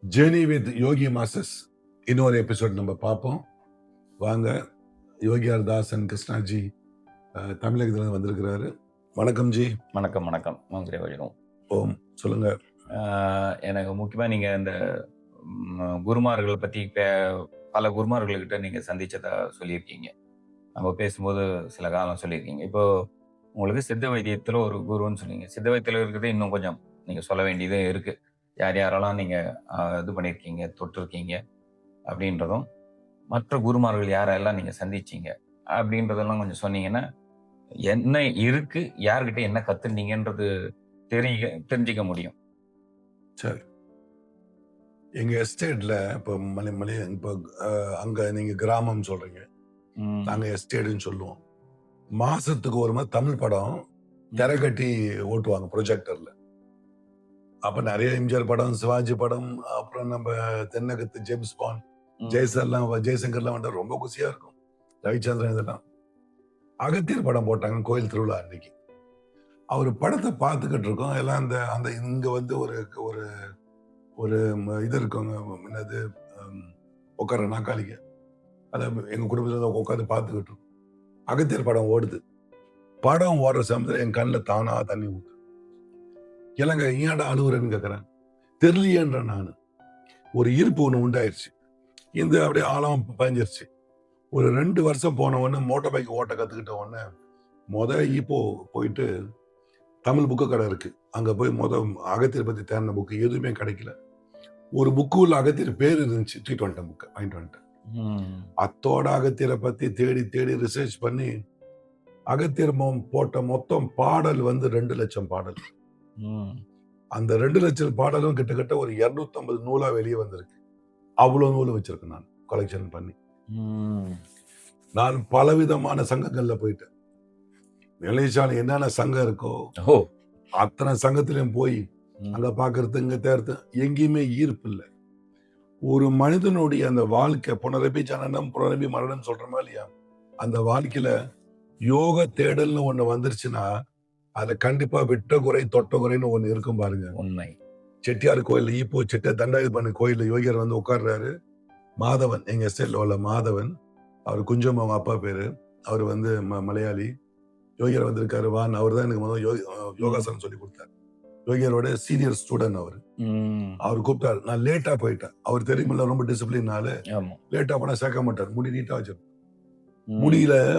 Journey with Yogi masters இன்னொரு episode நம்ம பார்ப்போம். வாங்க, யோகியார் தாசன் கிருஷ்ணாஜி தமிழகத்துல வந்திருக்கிறாரு. வணக்கம் ஜி. வணக்கம் வணக்கம் மந்திரி வழியும். ஓம் சொல்லுங்க. எனக்கு முக்கியமாக நீங்கள் இந்த குருமார்கள் பற்றி பல குருமார்கள்கிட்ட நீங்கள் சந்திச்சதா சொல்லியிருக்கீங்க. நம்ம பேசும்போது சில காலம் சொல்லியிருக்கீங்க. இப்போ உங்களுக்கு சித்த வைத்தியத்தில் ஒரு குருன்னு சொன்னீங்க. சித்த வைத்தியத்தில் இருக்கிறது இன்னும் கொஞ்சம் நீங்கள் சொல்ல வேண்டியது இருக்குது. யார் யாரெல்லாம் நீங்கள் இது பண்ணியிருக்கீங்க, தொட்டிருக்கீங்க அப்படின்றதும், மற்ற குருமார்கள் யாரெல்லாம் நீங்கள் சந்திச்சிங்க அப்படின்றதெல்லாம் கொஞ்சம் சொன்னீங்கன்னா, என்ன இருக்கு, யார்கிட்ட என்ன கற்றுனீங்கன்றது தெரிஞ்சிக்க முடியும். சரி, எங்க எஸ்டேட்ல இப்போ இப்போ அங்க நீங்க கிராமம் சொல்றீங்க, நாங்க எஸ்டேட்னு சொல்லுவோம். மாசத்துக்கு ஒரு மாதிரி தமிழ் படம் திரை கட்டி ஓட்டுவாங்க ப்ரொஜெக்டர்ல. அப்ப நிறைய எம்ஜிஆர் படம், சிவாஜி படம், அப்புறம் நம்ம தென்னகத்து ஜேம்ஸ் பாண்ட், ஜெய்சங்கர்லாம் வந்து ரொம்ப குசியா இருக்கும். ரவிச்சந்திரன் இதெல்லாம். அகத்தியர் படம் போட்டாங்க கோயில் திருவிழா அன்னைக்கு. அவர் படத்தை பார்த்துக்கிட்டு இருக்கோம். எல்லாம் அந்த அந்த இங்க வந்து ஒரு ஒரு ஒரு இது இருக்குங்க, என்னது, உட்கார நாக்காளிக்க. அதை எங்க குடும்பத்தில் உட்காந்து பார்த்துக்கிட்டு இருக்கோம். அகத்தியர் படம் ஓடுது. படம் ஓடுற சமயத்தில் என் கண்ணில் தானா தண்ணி ஊத்து. இல்லைங்க, ஏன்டா அழுகுறேன்னு கேட்குறேன். தெரியலையேன்ற நான். ஒரு ஈர்ப்பு ஒன்று உண்டாயிருச்சு. இந்த அப்படியே ஆழம் பயஞ்சிருச்சு. ஒரு 2 வருஷம் போன உடனே மோட்டார் பைக் ஓட்ட கற்றுக்கிட்ட உடனே இப்போ போயிட்டு தமிழ் புக்கு கடை இருக்கு, அங்கே போய் அகத்தியர் பற்றி தேர்ந்த புக்கு எதுவுமே கிடைக்கல. ஒரு புக்கு உள்ள அகத்தியர் பேர் இருந்துச்சு, தூக்கிட்டு வந்துட்டேன், புக்கை வாங்கிட்டு வந்துட்டேன். அத்தோட அகத்தியரை பற்றி தேடி தேடி ரிசர்ச் பண்ணி அகத்தியர் போட்ட மொத்தம் பாடல் வந்து 2 லட்சம் பாடல். அந்த 2 லட்சம் பாடலும் கிட்டத்தட்ட ஒரு 250 நூலா வெளியே வந்திருக்கு. அவ்வளவு நூல் வச்சிருக்கேன் நான் கலெக்ஷன் பண்ணி. நான் பலவிதமான சங்கங்கள்ல போயிட்டேன். நிலைச்சாலை என்னென்ன சங்கம் இருக்கோ அத்தனை சங்கத்திலையும் போய் அங்க பாக்குறது, இங்க தேர்த்து, எங்கேயுமே ஈர்ப்பு இல்லை. ஒரு மனிதனுடைய அந்த வாழ்க்கை புனரபி ஜனனம் புனரபி மரணம் சொல்றோமா இல்லையா, அந்த வாழ்க்கையில யோக தேடல்னு ஒண்ணு வந்துருச்சுன்னா அதுல கண்டிப்பா விட்ட குறை தொட்ட குறைன்னு ஒண்ணு இருக்கும் பாருங்க. உண்மை. செட்டியார் கோயில் இப்போ தண்டாயுதபாணி கோயில்ல யோகியர் வந்து உட்கார்றாரு. மாதவன், எங்க எஸ்டேட்ல உள்ள மாதவன், அவர் குஞ்சம் அவங்க அப்பா பேரு. அவர் வந்து மலையாளி. யோகியர் வந்திருக்காரு வான். அவர் தான் எனக்கு முதல் யோகாசனம் சொல்லி கொடுத்தாரு. யோகியரோட சீனியர் ஸ்டூடெண்ட் அவர். அவர் கூப்பிட்டாரு. நான் லேட்டா போயிட்டேன். அவர் தெரியுமில்ல, ரொம்ப டிசிப்ளினால லேட்டா போனா சேர்க்க மாட்டார். முடி நீட்டா வச்சிருப்பார்.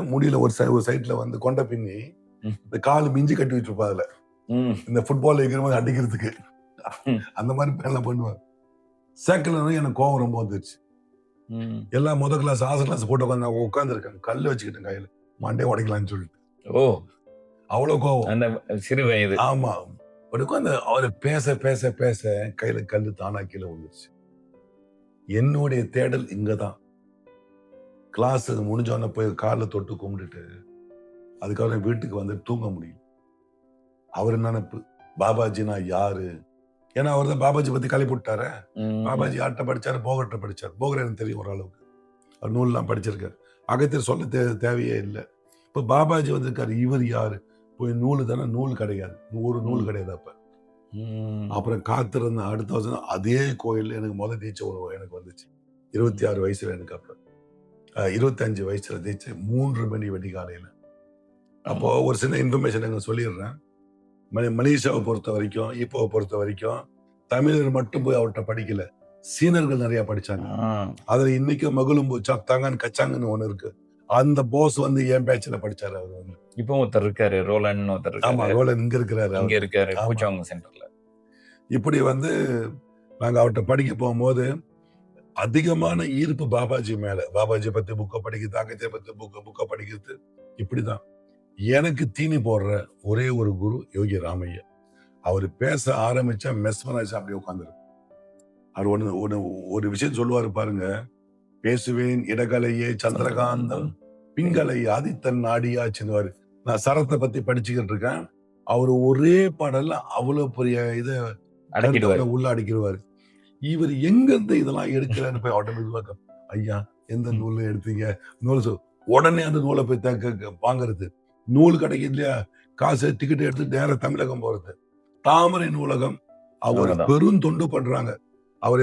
முடியில ஒரு சைட்ல வந்து கொண்ட பின்னி இந்த காலு மிஞ்சி கட்டி வச்சிருப்பா. அதுல இந்த ஃபுட்பால் இருக்கிற மாதிரி அடிக்கிறதுக்கு அந்த மாதிரி பேர்லாம் பண்ணுவார். சேர்க்கலன்னு எனக்கு கோவம் ரொம்ப வந்துருச்சு. எல்லாம் முதல் கிளாஸ் ஆசை கிளாஸ் போட்டு உட்காந்து இருக்காங்க. கல்லு வச்சுக்கிட்டேன் கையில, மண்டே உடைக்கலான்னு சொல்லிட்டு. அவ்வளவு கோவம். அந்த சிறு வயது. ஆமா. உட்காந்து அவரு பேச பேச பேச கையில கல்லு தானா கீழே வந்துருச்சு. என்னுடைய தேடல் இங்கதான். கிளாஸ் முடிஞ்சோடனே போய் காலில் தொட்டு கும்பிட்டுட்டு அதுக்கப்புறம் வீட்டுக்கு வந்து தூங்க முடியும். அவரு நினைப்பு, பாபாஜி நான் யாரு? ஏன்னா அவர் தான் பாபாஜி பத்தி கலைப்பட்டாரு. பாபாஜி ஆட்ட படிச்சாரு, போகட்ட படிச்சாரு. போகர் எனக்கு தெரியும் ஓரளவுக்கு. அவர் நூல்லாம் படிச்சிருக்காரு. அகத்தியர் சொல்ல தேவையே இல்லை. இப்ப பாபாஜி வந்திருக்காரு. இவர் யாரு? போய் நூல் தானே, நூல் கிடையாது, ஒரு நூல் கிடையாது. அப்புறம் காத்திருந்த அடுத்த வருஷம் அதே கோயில் எனக்கு முதல் தீட்சை எனக்கு வந்துச்சு. 26 வயசுல எனக்கு. அப்ப 25 வயசுல தீட்சை, 3 மணி வெடிகாலையில. அப்போ ஒரு சின்ன இன்ஃபர்மேஷன் நாங்கள் சொல்லிடுறேன். மலேசியாவை பொறுத்த வரைக்கும், இப்போவை பொறுத்த வரைக்கும் தமிழர் மட்டும் போய் அவர்கிட்ட படிக்கல, சீனர்கள் நிறைய படிச்சாங்க. அதுல இன்னைக்கு மகளும்பு சாப்தாங்கன்னு கச்சாங்கன்னு ஒண்ணு இருக்கு. அந்த போஸ் வந்து என் பேட்ச்ல படிச்சாரு. அவர் வந்து இப்போ ஒருத்தர் இருக்காரு, ரோலன் ஒருத்தர். ஆமா, ரோலன் இங்க இருக்காரு பூச்சாங் சென்டர்ல. இப்படி வந்து நாங்க அவர்கிட்ட படிக்க போகும்போது அதிகமான ஈர்ப்பு பாபாஜி மேல. பாபாஜி பத்தி புக்கை படிக்கிறது, அகத்தியர் பத்தி புக்கை படிக்கிறது. இப்படிதான் எனக்கு தீனி போடுற ஒரே ஒரு குரு யோகி ராமையா. அவரு பேச ஆரம்பிச்சா மெஸ்மராஜ் அப்படியே உட்காந்துரு. அவர் ஒரு விஷயம் சொல்லுவாரு பாருங்க. பேசுவேன் இடகலையே சந்திரகாந்தம், பிங்கலை ஆதித்தன் நாடியாச்சுன்னு. நான் சரத்தை பத்தி படிச்சுக்கிட்டு இருக்கேன். அவரு ஒரே பாடல்ல அவ்வளவு பெரிய இதை உள்ள அடிக்கிடுவாரு. இவர் எங்க இருந்து இதெல்லாம் எடுக்கிறான்னு போய் ஆட்டோமேட்டிக்கா, ஐயா எந்த நூல் எடுத்தீங்க, நூல் உடனே அந்த நூலை போய் வாங்குறது. நூல் கிடைக்குது இல்லையா, காசு டிக்கெட் எடுத்து நேரம் தமிழகம் போறது. தாமரை நூலகம் அவர் பெரும் தொண்டு பண்றாங்க. அவர்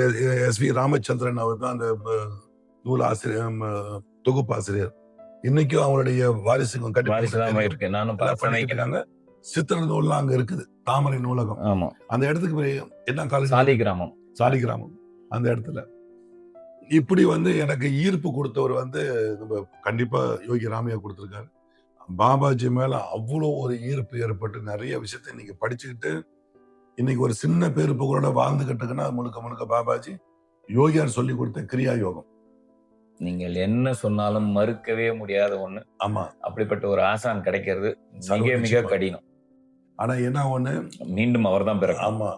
எஸ்.வி. ராமச்சந்திரன் அவர் தான் அந்த நூல் ஆசிரியர், தொகுப்பாசிரியர். இன்னைக்கும் அவருடைய வாரிசுங்க வாரிசுதான் இருக்கு. நானும் பண்ணிக்கிட்டு இருக்காங்க. சித்திர நூல்லாம் அங்க இருக்குது, தாமரை நூலகம். ஆமா. அந்த இடத்துக்கு போய் என்ன காலேஜ்? சாலிகிராமம். சாலிகிராமம். அந்த இடத்துல இப்படி வந்து எனக்கு ஈர்ப்பு கொடுத்தவர் வந்து நம்ம கண்டிப்பா யோகி ராமையா கொடுத்திருக்காரு. பாபாஜி மேல அவ்வளோ ஒரு ஈர்ப்பு ஏற்பட்டு நிறைய விஷயத்தை இன்னைக்கு படிச்சுக்கிட்டு இன்னைக்கு ஒரு சின்ன பேரு புகழோட வாழ்ந்துகிட்டுக்குன்னா முழுக்க முழுக்க பாபாஜி யோகியார் சொல்லி கொடுத்த கிரியா யோகம். நீங்கள் என்ன சொன்னாலும் மறுக்கவே முடியாத ஒண்ணு. ஆமா, அப்படிப்பட்ட ஒரு ஆசான் கிடைக்கிறது மிக சர்வ மிக நிச்சயமா. கடினம். ஆனா என்ன ஒண்ணு, மீண்டும் அவர்தான் பிறக்கணும். ஆமா,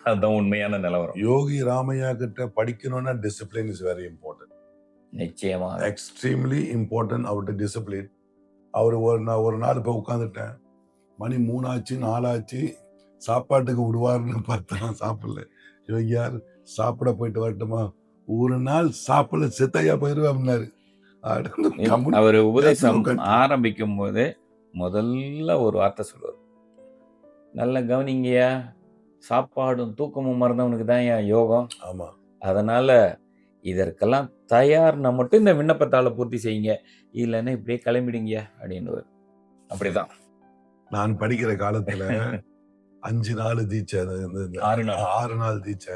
அதுதான் உண்மையான நிலவரம். யோகி ராமையா கிட்ட படிக்கணும்னா டிசிப்ளின் இஸ் வெரி இம்பார்ட்டன்ட். நிச்சயமா. எக்ஸ்ட்ரீம்லி இம்பார்ட்டன்ட் அவர்கிட்ட டிசிப்ளின். அவர் ஒரு நாள் இப்போ உட்காந்துட்டேன், மணி 3 ஆச்சு 4 ஆச்சு, சாப்பாட்டுக்கு விடுவாருன்னு பார்த்தா சாப்பிடல. யோகியார் சாப்பிட போயிட்டு வரட்டுமா? ஒரு நாள் சாப்பிடல செத்தையா போயிருவேன் அப்படின்னாரு. அவர் உபதேசம் ஆரம்பிக்கும் போது முதல்ல ஒரு வார்த்தை சொல்லுவார், நல்ல கவனிங்கய்யா, சாப்பாடும் தூக்கமும் மறந்தவனுக்கு தான் என் யோகம். ஆமா, அதனால இதற்கெல்லாம் தயார்னா மட்டும் இந்த விண்ணப்பத்தால பூர்த்தி செய்யுங்க, இல்லைன்னா இப்படியே கிளம்பிடுங்க அப்படின்னு. அப்படிதான் நான் படிக்கிற காலத்துல 5 நாள் தீட்சை, 6 நாள் தீட்சை.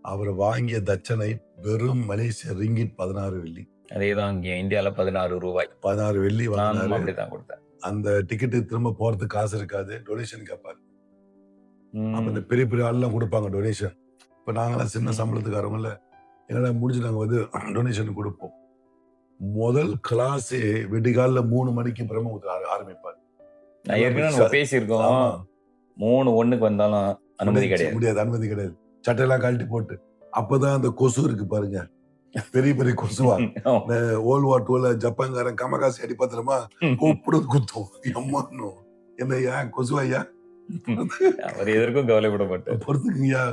அவர் வாங்கிய தட்சணை வெறும் மலேசிய ரிங்கிட் 16 வெள்ளி. அதேதான் இங்க இந்தியால 16 ரூபாய். 16 வெள்ளி நானும் வாங்கினாரு. அப்படித்தான் கொடுத்தேன். அந்த டிக்கெட்டு திரும்ப போறதுக்கு காசு இருக்காது, டொனேஷன் கேட்பாரு. அப்ப இந்த ம். பெரிய பெரிய ஆள்லாம் கொடுப்பாங்க டொனேஷன். இப்ப நாங்களாம் சின்ன ம். சம்பளத்துக்காரவங்கள என்னடா முடிஞ்சு நாங்க வந்து டொனேஷன் கொடுப்போம். முதல் கிளாஸே விடிகாலைல 3 மணிக்கு பிரம்மபுத்திர ஆரம்பிப்பார். நான் ஏற்கனவே நம்ம பேசியிருக்கோம். ஆமா, 3:01 வந்தாலும் அனுமதி கிடையாது. முடியாது, அனுமதி கிடையாது. சட்டையெல்லாம் கழட்டி போட்டு அப்பதான் அந்த கொசு இருக்கு பாருங்க, பெரிய பெரிய கொசுவா, இந்த World War II ஜப்பான்காரன் கமகாசி அடிப்பா தெரியுமா, கூப்பிடு குத்தும். எம்மானும் என்னய்யா கொசுவையா அவர் எதற்கும் கவலைப்பட மாட்டார். பொறுத்துக்குங்கய்யா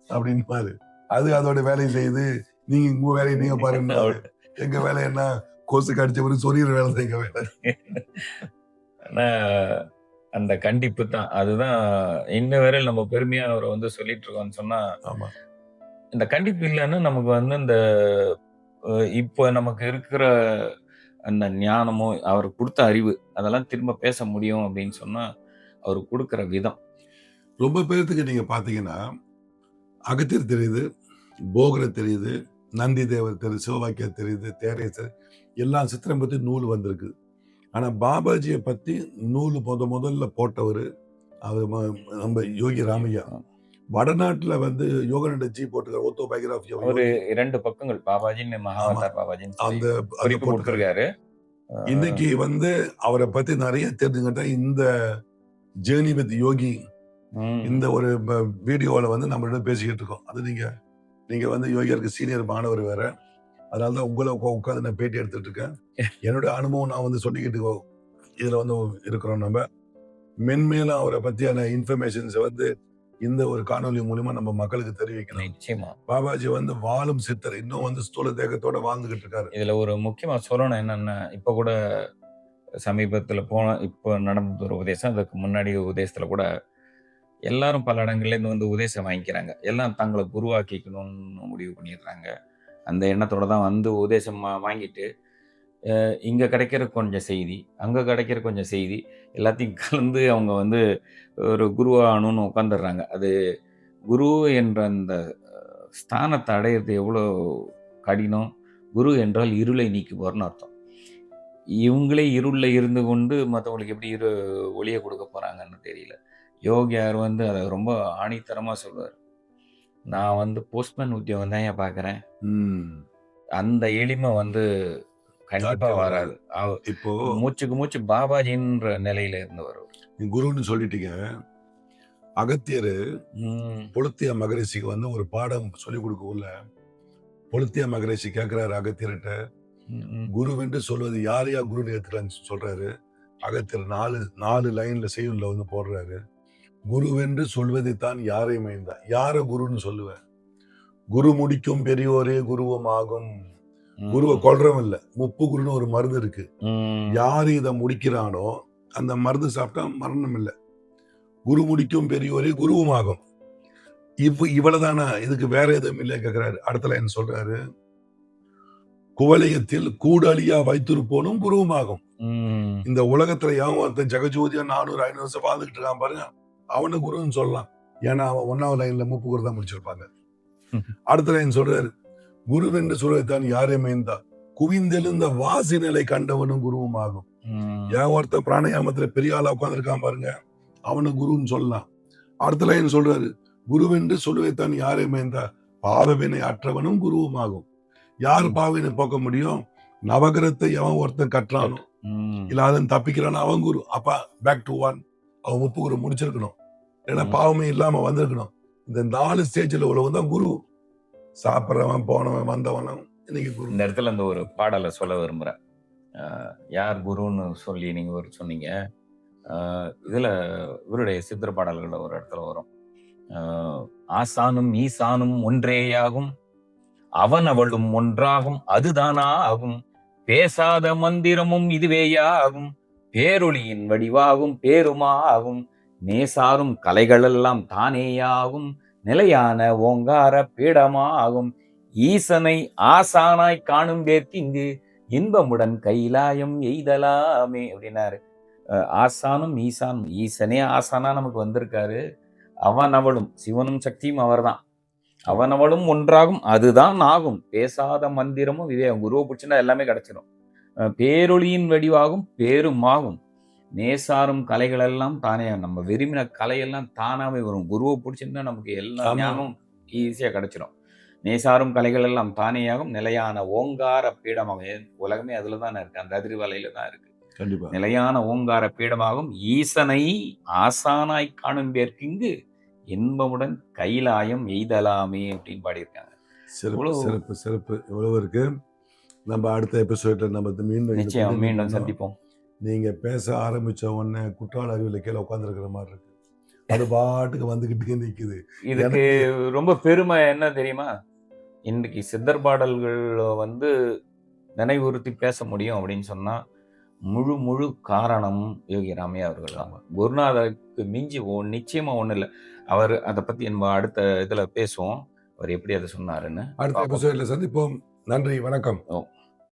அப்படின்னு. அது அதோட வேலையை செய்யுது, நீங்க உங்க வேலையை நீங்க பாருங்க. எங்க வேலை என்ன, கொசு கடிச்சவரு சொரியிற வேலை தான் எங்க வேலை. ஆனா அந்த கண்டிப்பு தான், அதுதான் இன்ன வரையில் நம்ம பெருமையா அவரை வந்து சொல்லிட்டு இருக்கோம்னு சொன்னா, ஆமா, இந்த கண்டிப்பு இல்லைன்னா நமக்கு வந்து இந்த இப்போ நமக்கு இருக்கிற அந்த ஞானமோ, அவர் கொடுத்த அறிவு, அதெல்லாம் திரும்ப பேச முடியும் அப்படின்னு சொன்னா அவர் கொடுக்கிற விதம். ரொம்ப பேர்த்துக்கு நீங்க பாத்தீங்கன்னா அகத்தியர் தெரியுது, போகர் தெரியுது, நந்தி தேவர் தெரியுது, சிவவாக்கியர் தெரியுது, தேரேசர், எல்லா சித்திரம் பத்தி நூல் வந்திருக்கு. ஆனா பாபாஜியை பத்தி நூல் முதல்ல போட்டவர் அவர் நம்ம யோகி ராமையா. வடநாட்டுல வந்து யோகானந்த ஜி போட்டுக்கிற ஆட்டோபயோகிராஃபி ஒரு 2 பக்கங்கள் பாபாஜின்னு, மகாவதார் பாபாஜின்னு அந்த குறிப்பு கொடுத்திருக்காரு. இன்னைக்கு வந்து அவரை பத்தி நிறைய தெரிஞ்சுக்கிட்டா இந்த ஜேர்னி வித் யோகி இந்த ஒரு வீடியோவில் வந்து நம்மளோட பேசிக்கிட்டு இருக்கோம். அது நீங்க வந்து யோகியாருக்கு சீனியர் மாணவர் வேற, அதனால தான் உங்களை உட்காந்து நான் பேட்டி எடுத்துட்டு இருக்கேன். என்னோட அனுபவம் நான் வந்து சொல்லிக்கிட்டு இதுல வந்து இருக்கிறோம். நம்ம மென்மேலும் அவரை பத்தியான இன்ஃபர்மேஷன்ஸ் வந்து இந்த ஒரு காணொலி மூலமா நம்ம மக்களுக்கு தெரிவிக்கணும். நிச்சயமா. பாபாஜி வந்து வாழும் சித்தர், இன்னும் வந்து ஸ்தூல தேகத்தோட வாழ்ந்துகிட்டு இருக்காரு. இதுல ஒரு முக்கியமா சொல்லணும் என்னன்னா, இப்ப கூட சமீபத்துல இப்போ நடந்த ஒரு உபதேசம், அதுக்கு முன்னாடி உபதேசத்துல கூட எல்லாரும் பல இடங்கள்ல இருந்து வந்து உபதேசம் வாங்கிக்கிறாங்க. எல்லாம் தங்களை குருவாக்கிக்கணும்னு முடிவு பண்ணிடுறாங்க. அந்த எண்ணத்தோட தான் வந்து உபதேசம் வாங்கிட்டு இங்க கிடைக்கிற கொஞ்சம் செய்தி, அங்க கிடைக்கிற கொஞ்சம் செய்தி, எல்லாத்தையும் கலந்து அவங்க வந்து ஒரு குருவாகணும்னு உட்காந்துடுறாங்க. அது குரு என்ற அந்த ஸ்தானத்தை அடையிறது எவ்வளோ கடினம். குரு என்றால் இருளை நீக்குவார்னு அர்த்தம். இவங்களே இருள்ல இருந்து கொண்டு மற்றவங்களுக்கு எப்படி ஒளியை கொடுக்க போறாங்கன்னு தெரியல. யோகியார் வந்து அதை ரொம்ப ஆணித்தரமா சொல்லுவார். நான் வந்து போஸ்ட்மேன் உத்தியோகம் தான் ஏன் பார்க்குறேன். அந்த எளிமை வந்து கண்டிப்பா வராது. இப்போ மூச்சுக்கு மூச்சு பாபாஜின்ற நிலையில இருந்தவர். குருன்னு சொல்லிட்டீங்க. அகத்தியர் புலத்திய மகரிஷிக்கு வந்து ஒரு பாடம் சொல்லிக் கொடுக்கல. புலத்திய மகரிஷி கேட்கிறாரு அகத்தியர்கிட்ட, குருவென்று சொல்வது யார் யார் குருன்னு ஏத்துக்கலான்னு சொல்றாரு. அகத்தியர் 4 லைன்ல செய்யுள்ல வந்து போடுறாரு. குருவென்று சொல்வதை தான் யாரை மைந்தா, யார குருன்னு சொல்லுவேன். குரு முடிக்கும் பெரியோரே குருவம் ஆகும். குருவை கொல்றவன் இல்ல, முப்பு குருன்னு ஒரு மருந்து இருக்கு. யாரு இதை முடிக்கிறானோ அந்த மருந்து சாப்பிட்டா மரணம் இல்லை. குரு முடிக்கும் பெரியோரே குருவும் ஆகும். இவ்வளவுதானா, இதுக்கு வேற எதுவும் இல்லை கேட்கிறாரு. அடுத்த லைன் சொல்றாரு, குவலயத்தில் கூடலியா வைத்திருப்போனும் குருவுமாகும். இந்த உலகத்துல எவன் ஒருத்தன் ஜெகஜோதியா 400 500 வருஷம் வாழ்ந்துகிட்டு இருக்கான் பாருங்க, அவனை குருன்னு சொல்லலாம். ஏன்னா அவன் 1வது லைன்ல முப்பு குரு தான் முடிச்சிருப்பாங்க. அடுத்த லைன் சொல்றாரு, குருவென்று சொல்வதைத்தான் யாரே மேய்ந்தா குவிந்தெழுந்த வாசி நிலை கண்டவனும் குருவும் ஆகும். ஏன் ஒருத்தன் பிராணயாமத்துல பெரிய ஆளா உட்கார்ந்துருக்கான் பாருங்க, அவனு குருன்னு சொல்லலாம். அடுத்த லைன் சொல்றாரு, குருவென்று சொல்லுவைத்தான் யாரே மேய்ந்தா பாவவினை அற்றவனும் குருவும் ஆகும். யார் பாவினை போக்க முடியும்? நவகிரத்தை எவன் ஒருத்தன் கற்றானோ இல்ல அதன் தப்பிக்கிறான் அவன் குரு. அப்ப பேக் டு 1, அவன் முப்பு குரு முடிச்சிருக்கணும். ஏன்னா பாவமே இல்லாம வந்திருக்கணும். இந்த 4 ஸ்டேஜ்ல உள்ளவன் தான் குரு. சாப்பிட்றவன், போனவன், வந்தவனும் இன்னைக்கு குரு. இந்த இடத்துல இந்த ஒரு பாடலை சொல்ல விரும்புறேன். யார் குருன்னு சொல்லி நீங்க ஒரு சொன்னீங்க. இதுல இவருடைய சித்திர பாடல்கள்ல ஒரு இடத்துல வரும், ஆசானும் ஈசானும் ஒன்றேயாகும், அவன் அவளும் ஒன்றாகும், அதுதானா ஆகும், பேசாத மந்திரமும் இதுவேயா ஆகும், பேரொளியின் வடிவாகும், பேருமா ஆகும், நேசாரும் கலைகளெல்லாம் தானேயாகும், நிலையான ஓங்கார பீடமா ஆகும், ஈசனை ஆசானாய் காணும் பேர்க்கிங்கு இன்பமுடன் கைலாயம் எய்தலாமே அப்படின்னாரு. ஆசானும் ஈசானும், ஈசனே ஆசானா நமக்கு வந்திருக்காரு. அவன் அவளும், சிவனும் சக்தியும் அவர்தான். அவன் அவளும் ஒன்றாகும், அதுதான் ஆகும், பேசாத மந்திரமும் விவேகம். குருவை பிடிச்சுன்னா எல்லாமே கிடைச்சிடும். பேரொளியின் வடிவாகும், பேருமாகும், நேசாரும் கலைகள் எல்லாம் தானே, நம்ம விரும்பின கலையெல்லாம் தானாவே வரும். குருவை பிடிச்சிருந்தா நமக்கு எல்லா ஞானமும் ஈஸியா கிடைச்சிடும். நேசாரும் கலைகள் எல்லாம் தானேயாகும், நிலையான ஓங்கார பீடமாகும். உலகமே அதுல தானே இருக்கு, அந்த அதிர்வலையில தான் இருக்கு. கண்டிப்பா நிலையான ஓங்கார பீடமாகும், ஈசனை ஆசானாய் காணும் பேர்க்கிங்கு இன்பமுடன் கைலாயம் எய்தலாமே அப்படின்னு பாடியிருக்காங்க. சிறப்பு சிறப்பு சிறப்பு. இவ்வளவு இருக்கு. நம்ம அடுத்த எபிசோட்ல நம்ம நிச்சயம் மீண்டும் சந்திப்போம். நீங்க பேச ஆரம்பிச்ச உடனே குற்றால அருவியில கீழே உட்காந்துருக்கிற மாதிரி இருக்கு. அது பாட்டுக்கு வந்துகிட்டே நிக்குது. இதுக்கு ரொம்ப பெருமை என்ன தெரியுமா? இன்னைக்கு சித்தர் பாடல்கள் நினைவுறுத்தி பேச முடியும் அப்படின்னு சொன்னா முழு காரணம் யோகி ராமையா அவர்கள் தான். குருநாதருக்கு மிஞ்சி நிச்சயமா ஒண்ணு இல்லை. அவர் அதை பத்தி நம்ம அடுத்த இதுல பேசுவோம், அவர் எப்படி அதை சொன்னாருன்னு. அடுத்த எபிசோட்ல சந்திப்போம். நன்றி, வணக்கம்.